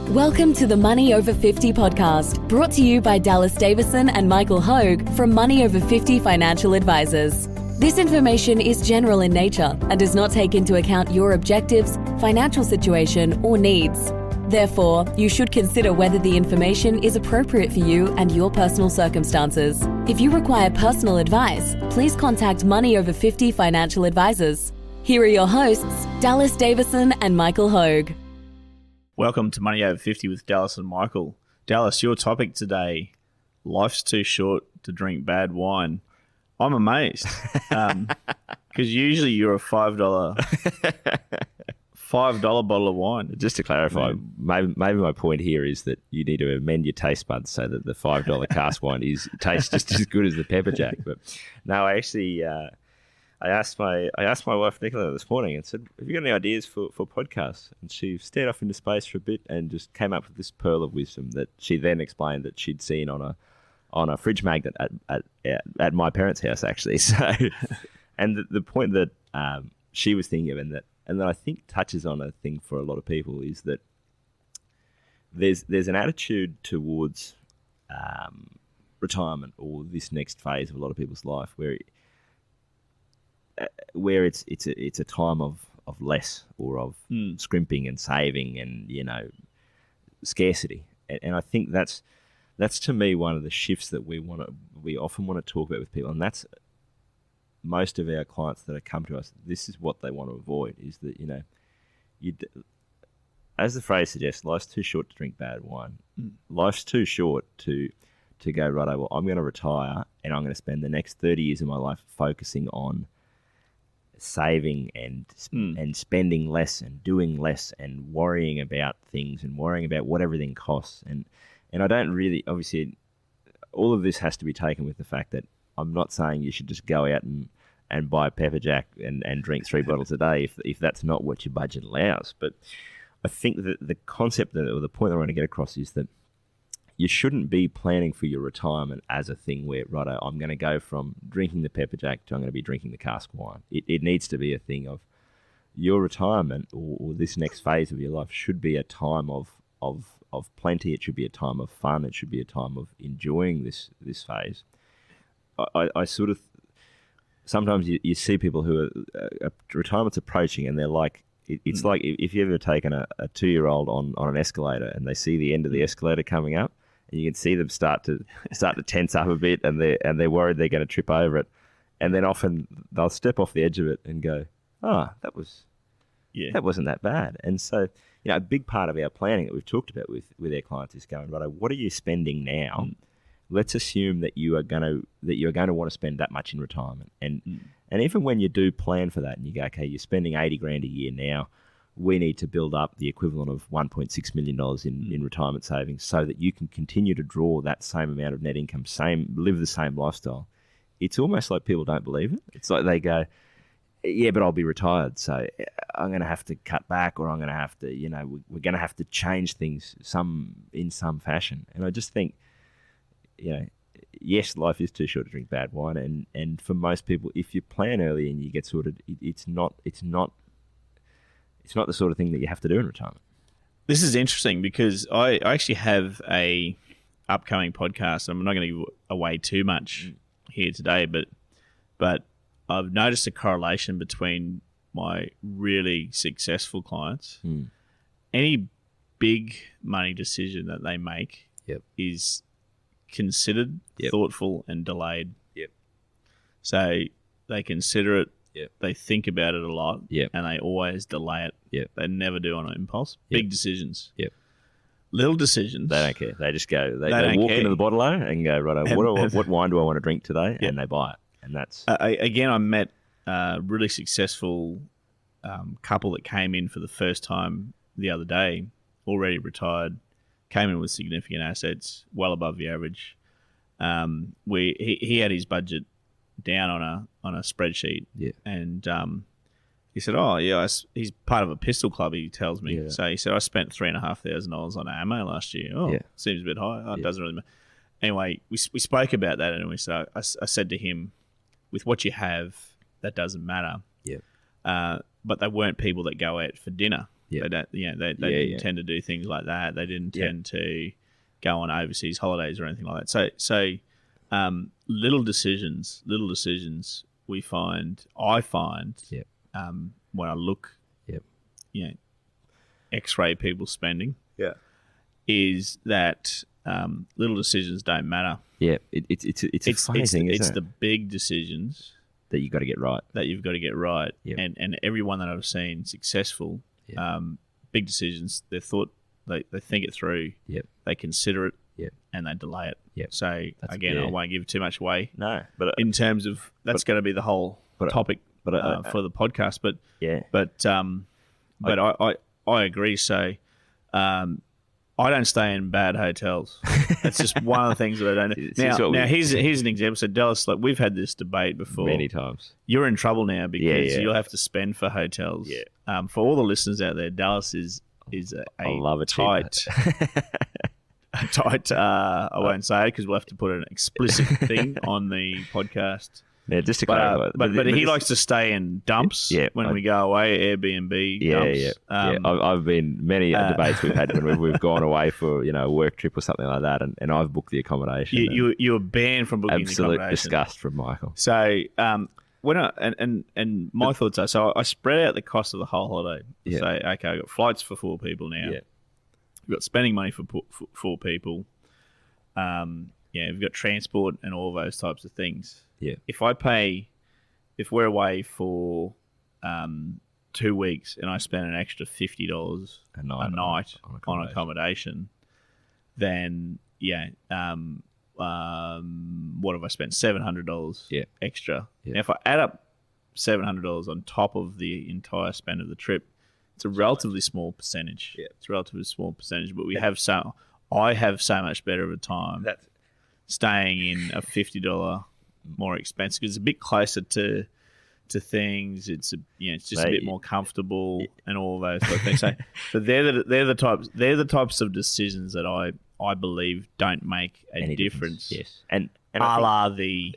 Welcome to the Money Over 50 podcast, brought to you by Dallas Davison and Michael Hogue from Money Over 50 Financial Advisors. This information is general in nature and does not take into account your objectives, financial situation, or needs. Therefore, you should consider whether the information is appropriate for you and your personal circumstances. If you require personal advice, please contact Money Over 50 Financial Advisors. Here are your hosts, Dallas Davison and Michael Hogue. Welcome to Money Over 50 with Dallas and Michael. Dallas, your topic today, life's too short to drink bad wine. I'm amazed because usually you're a $5 bottle of wine. Just to clarify, maybe my point here is that you need to amend your taste buds so that the $5 cask wine tastes just as good as the pepper jack. But no, I actually I asked my wife Nicola this morning and said, "Have you got any ideas for podcasts?" And she stared off into space for a bit and just came up with this pearl of wisdom that she then explained that she'd seen on a fridge magnet at my parents' house, actually. So, and the point that she was thinking of, and that I think touches on a thing for a lot of people, is that there's an attitude towards retirement or this next phase of a lot of people's life where it's a time of less or of scrimping and saving and scarcity, and I think that's to me one of the shifts that we often want to talk about with people, and that's most of our clients that have come to us. This is what they want to avoid: is that as the phrase suggests, life's too short to drink bad wine. Life's too short to go, righto, well, I'm going to retire and I'm going to spend the next 30 years of my life focusing on saving and spending less and doing less and worrying about things and worrying about what everything costs. And I don't really, obviously, all of this has to be taken with the fact that I'm not saying you should just go out and buy pepper jack and drink 3 bottles a day if that's not what your budget allows. But I think that the concept or the point that I want to get across is that you shouldn't be planning for your retirement as a thing where, righto, I'm going to go from drinking the pepper jack to I'm going to be drinking the cask wine. It needs to be a thing of your retirement or this next phase of your life should be a time of plenty. It should be a time of fun. It should be a time of enjoying this phase. I sort of, sometimes you see people who are retirement's approaching and they're like, it's like if you've ever taken a 2-year-old on an escalator and they see the end of the escalator coming up, and you can see them start to tense up a bit, and they're worried they're going to trip over it, and then often they'll step off the edge of it and go, that wasn't that bad. And so a big part of our planning that we've talked about with our clients is going, right, what are you spending now? Let's assume that you are going to want to spend that much in retirement, and even when you do plan for that and you go, okay, you're spending $80,000 a year now, we need to build up the equivalent of $1.6 million in retirement savings so that you can continue to draw that same amount of net income, live the same lifestyle. It's almost like people don't believe it. It's like they go, yeah, but I'll be retired, so I'm going to have to cut back, or I'm going to have to, we're going to have to change things in some fashion. And I just think, yes, life is too short to drink bad wine, and for most people, if you plan early and you get sorted, it's not the sort of thing that you have to do in retirement. This is interesting because I actually have a upcoming podcast. I'm not going to give away too much here today, but I've noticed a correlation between my really successful clients. Any big money decision that they make is considered, thoughtful, and delayed. So they consider it, they think about it a lot, and they always delay it. They never do on an impulse. Big decisions. Little decisions. They don't care. They just go. They walk into the bottle-o and go, right, what wine do I want to drink today? And they buy it. And that's... Again, I met a really successful couple that came in for the first time the other day, already retired, came in with significant assets, well above the average. He had his budget down on a spreadsheet, and he said, he's part of a pistol club, he tells me. So he said, I spent $3,500 on ammo last year. Seems a bit high. It doesn't really matter. Anyway, we spoke about that, and I said to him, with what you have, that doesn't matter. But they weren't people that go out for dinner. Yeah. They don't, they Yeah, didn't yeah. tend to do things like that. They didn't Yeah. tend to go on overseas holidays or anything like that. So little decisions I find Yep. when I look, Yep. X-ray people spending, Yeah. is that little decisions don't matter. Yeah, it's a funny thing, it's isn't the it? big decisions That you got to get right. that you've got to get right. Yep. And everyone that I've seen successful, Yep. big decisions, they think it through, Yep. they consider it, Yep. and they delay it. Yep. So That's- again, yeah. I won't give too much away No, but in terms of that's going to be the whole topic for the podcast. But yeah, but I agree. So I don't stay in bad hotels. That's just one of the things that I don't do. Now here's an example. So Dallas, like we've had this debate before many times. You're in trouble now because Yeah. you'll have to spend for hotels. Yeah. For all the listeners out there, Dallas is I love a tight. I won't say it because we'll have to put an explicit thing on the podcast. Yeah, just to clarify. But he likes to stay in dumps when we go away, Airbnb dumps. I've been many debates we've had when we've gone away for a work trip or something like that, and I've booked the accommodation. You were banned from booking the absolute accommodation. disgust from Michael. So when and my thoughts are, so I spread out the cost of the whole holiday. Yeah. Say, okay, I've got flights for 4 people now. Yeah. We've got spending money for 4 people. We've got transport and all those types of things. Yeah. If we're away for 2 weeks and I spend an extra $50 a night on accommodation, then what have I spent? $700 extra. Yeah. Now, if I add up $700 on top of the entire spend of the trip, it's a relatively small percentage. Yeah. It's a relatively small percentage, but I have so much better of a time staying in a $50 more expensive because it's a bit closer to things. It's just a bit more comfortable and all those sort of things. So they're the types of decisions that I believe don't make a difference. Yes, and a la the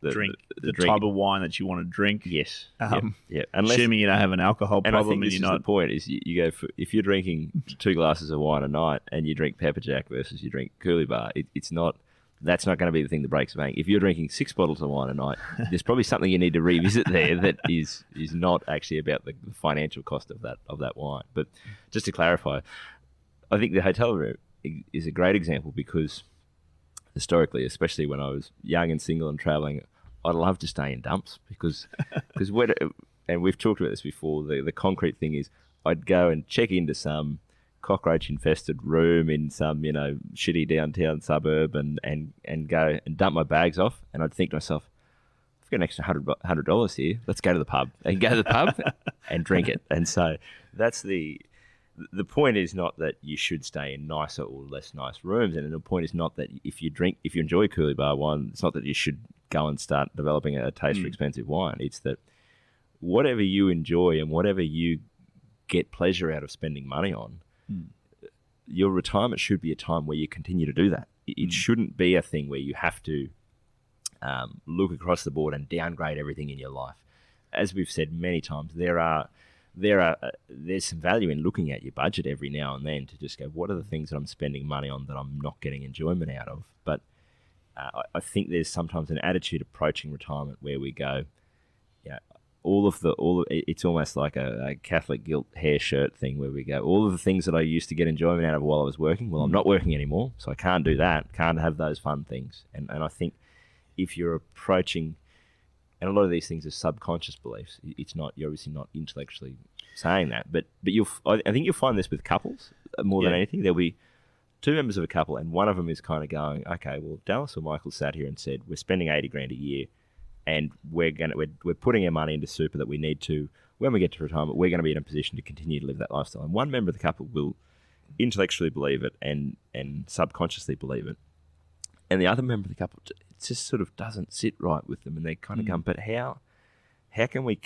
drink, the type of wine that you want to drink. Yes, Unless, assuming you don't have an alcohol problem, and I think this you're is not. the point: is you go for, if you're drinking 2 glasses of wine a night and you drink Pepper Jack versus you drink Coolibah, it's not. That's not going to be the thing that breaks the bank. If you're drinking 6 bottles of wine a night, there's probably something you need to revisit there that is not actually about the financial cost of that wine. But just to clarify, I think the hotel room is a great example because historically, especially when I was young and single and traveling, I'd love to stay in dumps because and we've talked about this before. The concrete thing is I'd go and check into some cockroach infested room in some shitty downtown suburb and go and dump my bags off, and I'd think to myself, I've got an extra $100 here, let's go to the pub and drink it. And so that's the point is not that you should stay in nicer or less nice rooms, and the point is not that if you enjoy Coolibah wine, it's not that you should go and start developing a taste for expensive wine. It's that whatever you enjoy and whatever you get pleasure out of spending money on, your retirement should be a time where you continue to do that. It shouldn't be a thing where you have to look across the board and downgrade everything in your life. As we've said many times, there's some value in looking at your budget every now and then to just go, what are the things that I'm spending money on that I'm not getting enjoyment out of? But I think there's sometimes an attitude approaching retirement where we go, it's almost like a Catholic guilt hair shirt thing where we go, all of the things that I used to get enjoyment out of while I was working, well, I'm not working anymore, so I can't do that, can't have those fun things. And I think if you're approaching, and a lot of these things are subconscious beliefs, you're obviously not intellectually saying that, but I think you'll find this with couples more than anything. There'll be 2 members of a couple, and one of them is kind of going, okay, well, Dallas or Michael sat here and said, we're spending $80,000 a year, and we're putting our money into super that we need to. When we get to retirement, we're going to be in a position to continue to live that lifestyle. And one member of the couple will intellectually believe it and subconsciously believe it, and the other member of the couple, it just sort of doesn't sit right with them, and they kind of go, but how can we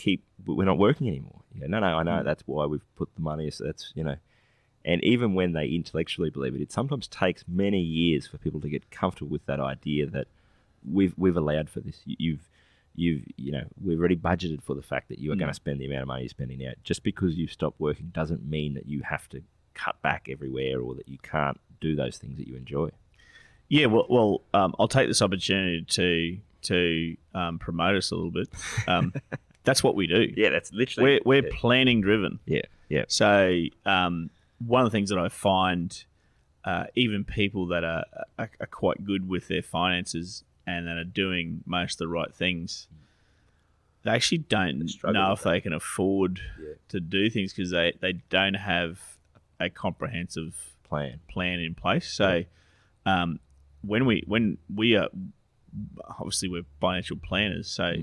we're not working anymore? You go, no, I know that's why we've put the money. So that's and even when they intellectually believe it, it sometimes takes many years for people to get comfortable with that idea that we've allowed for this. we've already budgeted for the fact that you are going to spend the amount of money you're spending now. Just because you've stopped working doesn't mean that you have to cut back everywhere or that you can't do those things that you enjoy. Yeah, well, I'll take this opportunity to promote us a little bit. That's what we do. Yeah, that's literally we're planning driven. Yeah. So one of the things that I find, even people that are quite good with their finances and that are doing most of the right things, they actually don't know if they can afford to do things because they don't have a comprehensive plan in place. So when we are, obviously we're financial planners, so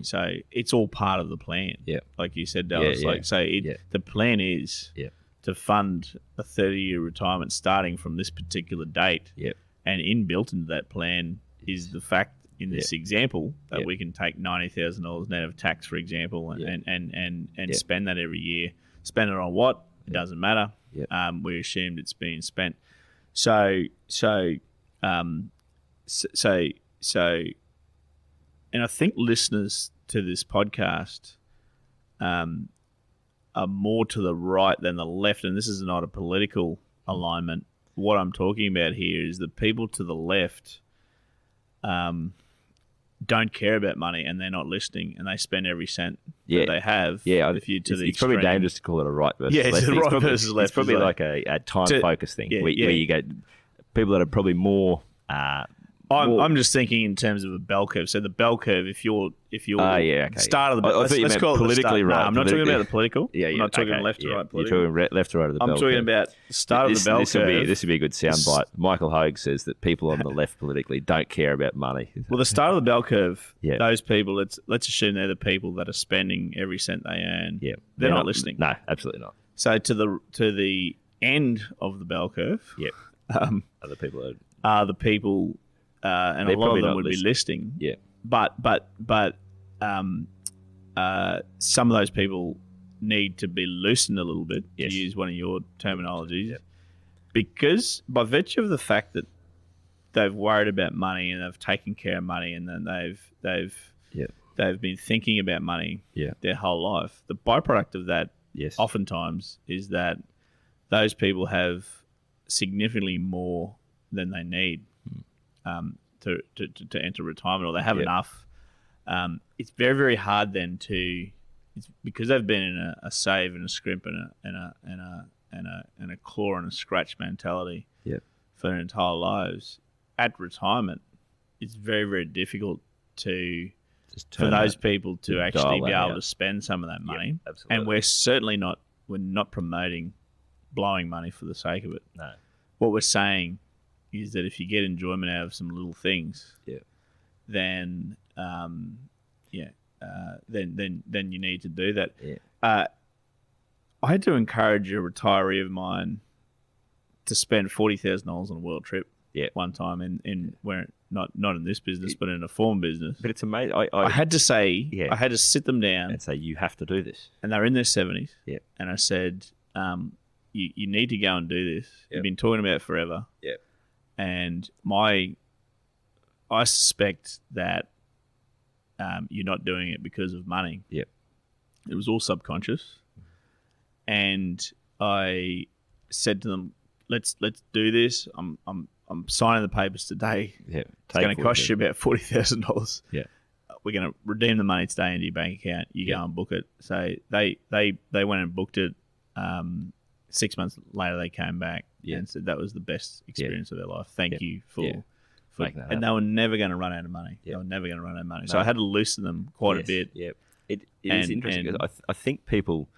it's all part of the plan. Yeah, like you said, Dallas. The plan is to fund a 30-year retirement starting from this particular date. Yeah, and inbuilt into that plan is the fact in this example that we can take $90,000 net of tax, for example, and spend that every year. Spend it on what? It doesn't matter. We assumed it's being spent. So, and I think listeners to this podcast are more to the right than the left, and this is not a political alignment. What I'm talking about here is the people to the left don't care about money and they're not listening and they spend every cent that they have. Yeah, it's probably dangerous to call it a right versus left. It's right versus left. It's probably like a time-focused thing where you get people that are probably more... I'm just thinking in terms of a bell curve. So the bell curve, if you're start of the bell, let's call it politically right. No, I'm not talking about the political. I'm not talking left to right political. You're talking left to right of the bell curve. I'm talking about the start of the bell curve. This would be a good soundbite. Michael Hogue says that people on the left politically don't care about money. Well, the start of the bell curve, those people, let's assume they're the people that are spending every cent they earn. Yeah, they're not listening. No, absolutely not. So to the end of the bell curve, other people are the people. And a lot of them would be listening. Yeah. But some of those people need to be loosened a little bit, to use one of your terminologies, because by virtue of the fact that they've worried about money and they've taken care of money and then they've been thinking about money their whole life, the byproduct of that oftentimes is that those people have significantly more than they need. To enter retirement, or they have enough. It's very, very hard then it's because they've been in a save and a scrimp and a claw and a scratch mentality for their entire lives. At retirement, it's very, very difficult for those people to actually be able to spend some of that money. Absolutely. And we're not promoting blowing money for the sake of it. No. What we're saying is that if you get enjoyment out of some little things, then then you need to do that. I had to encourage a retiree of mine to spend $40,000 on a world trip one time in where not in this business but in a former business. But it's amazing. I had to say I had to sit them down and say you have to do this, and they're in their 70s. And I said, you need to go and do this. You've been talking about it forever. And I suspect that you're not doing it because of money. It was all subconscious. And I said to them, let's do this. I'm signing the papers today. It's going to cost you about $40,000. We're going to redeem the money today into your bank account. You go and book it. So they went and booked it. 6 months later, they came back and said that was the best experience of their life. Thank you for making that happen. And they were never going to run out of money. They were never going to run out of money. So I had to loosen them quite a bit. It is interesting because I think people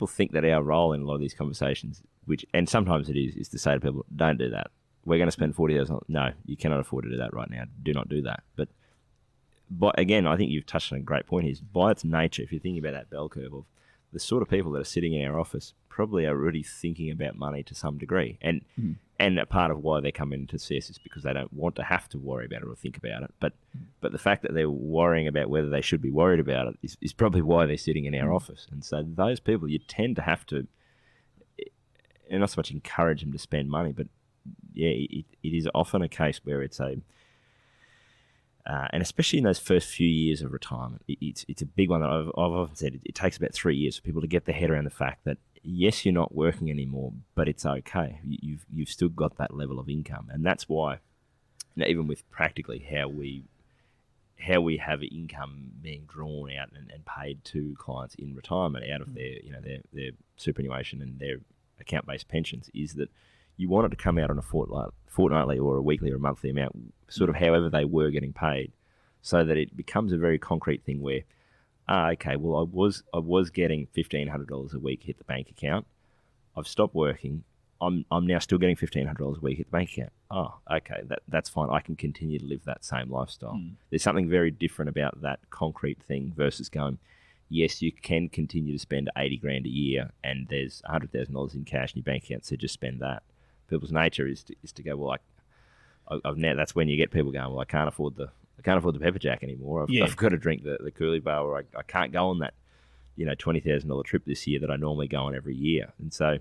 think that our role in a lot of these conversations, and sometimes it is to say to people, don't do that. We're going to spend $40,000. No, you cannot afford to do that right now. Do not do that. But again, I think you've touched on a great point here. By its nature, if you're thinking about that bell curve of the sort of people that are sitting in our office probably are already thinking about money to some degree. And a part of why they come into CS is because they don't want to have to worry about it or think about it. But the fact that they're worrying about whether they should be worried about it is probably why they're sitting in our office. And so those people, you tend to have to, and not so much encourage them to spend money, but it is often a case where it's And especially in those first few years of retirement, it's a big one that I've often said. It takes about 3 years for people to get their head around the fact that yes, you're not working anymore, but it's okay. You've still got that level of income, and that's why, even with practically how we have income being drawn out and paid to clients in retirement out of their superannuation and their account-based pensions, is that you want it to come out on a fortnightly or a weekly or a monthly amount, sort of however they were getting paid, so that it becomes a very concrete thing where, okay, well, I was getting $1,500 a week hit the bank account. I've stopped working. I'm now still getting $1,500 a week hit the bank account. Oh, okay, that's fine. I can continue to live that same lifestyle. There's something very different about that concrete thing versus going, yes, you can continue to spend $80,000 a year, and there's $100,000 in cash in your bank account, so just spend that. People's nature is to go, well, I've now, that's when you get people going, well, I can't afford the pepper jack anymore. I've got to drink the Coolie Bar, or I can't go on that $20,000 trip this year that I normally go on every year. And so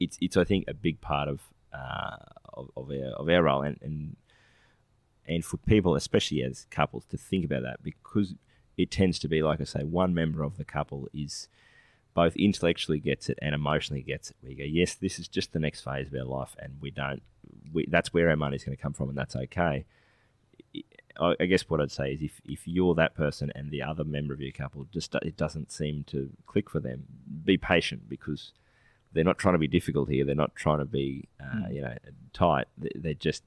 it's I think a big part of our role, and for people, especially as couples, to think about that, because it tends to be, like I say, one member of the couple is both intellectually gets it and emotionally gets it. We go, yes, this is just the next phase of our life, and that's where our money's going to come from, and that's okay. I guess what I'd say is if you're that person and the other member of your couple, it doesn't seem to click for them, be patient, because they're not trying to be difficult here. They're not trying to be tight. They're just,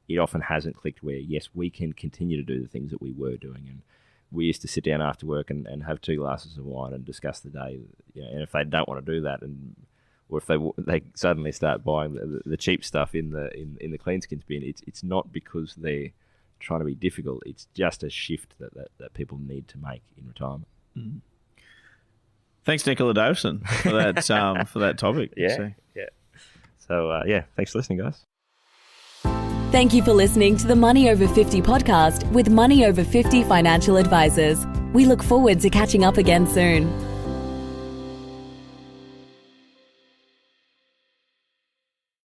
it often hasn't clicked where, yes, we can continue to do the things that we were doing. And we used to sit down after work and have 2 glasses of wine and discuss the day. And if they don't want to do that, or if they suddenly start buying the cheap stuff in the clean skins bin, it's not because they're trying to be difficult. It's just a shift that people need to make in retirement. Mm-hmm. Thanks, Nicola Davison, for that for that topic. Yeah. So thanks for listening, guys. Thank you for listening to the Money Over 50 podcast with Money Over 50 Financial Advisors. We look forward to catching up again soon.